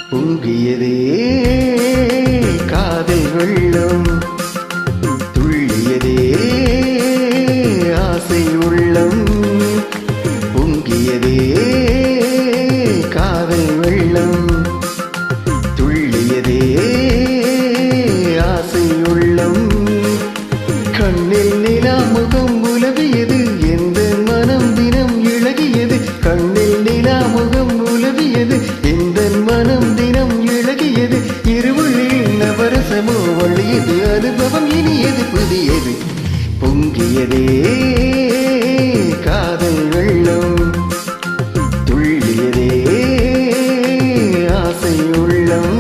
பொங்கியதே காதல் வெள்ளம், துள்ளியதே ஆசை உள்ளம். பொங்கியதே காதல் வெள்ளம், துள்ளியதே ஆசை உள்ளம். கண்ணில் நிலா முகம் உலவியது, எந்த மனம் தினம் இழகியது. கண்ணில் நிலா முகம் உலவியது, எந்த மனம் தினம் இழகியது. இருவழில் நவரசமோ வழியது, அனுபவம் இனியது புதியது. பொங்கியதே காதல் வெள்ளம், துள்ளியதே ஆசை உள்ளம்.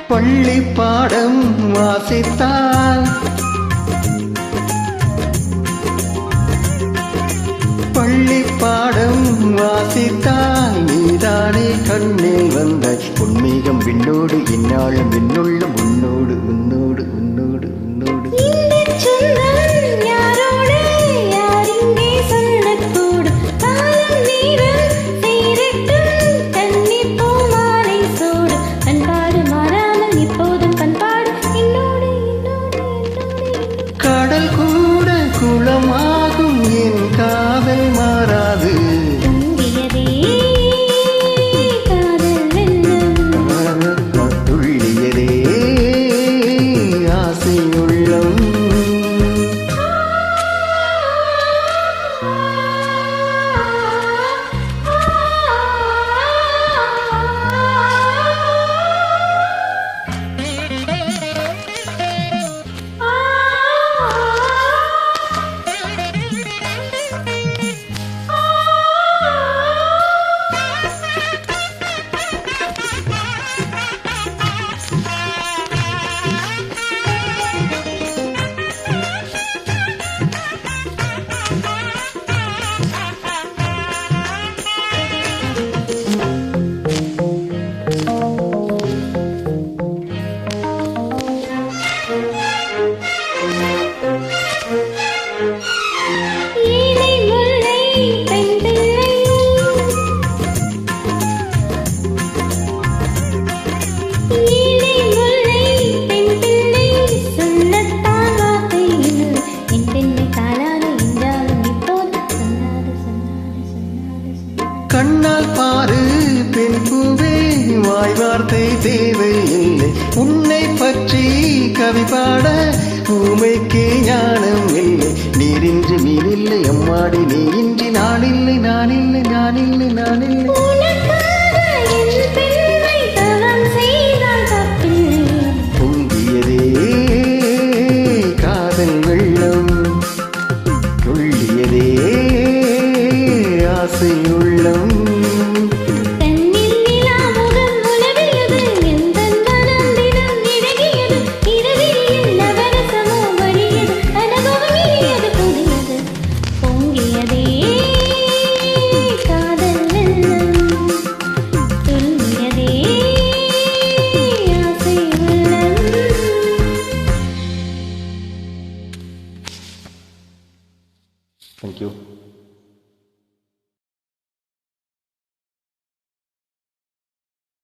பள்ளி பாடம் வாசித்தால், பள்ளி பாடம் வாசித்தால் நீதானே கண்ணில் வந்தாய். உன்மீகம் விண்ணோடு இந்நாளும் விண்ணுள்ளும் உன்னோடு உன்னோடு உன்னோடு உன்னோடு. கடல் கூட குளமாகும், என் காதல் மாறாது. துள்ளியதே ஆசை உள்ளம். கண்ணால் பாரு பெண் பூவே, வாய் வார்த்தை தேவையில்லை. உன்னை பற்றி கவி பாட ஊமைக்கு ஞானம் இல்லை. நீரின்றி மீனில்லை அம்மாடி, நீ இன்றி நானில்லை நானில்லை நானில்லை நானில்லை.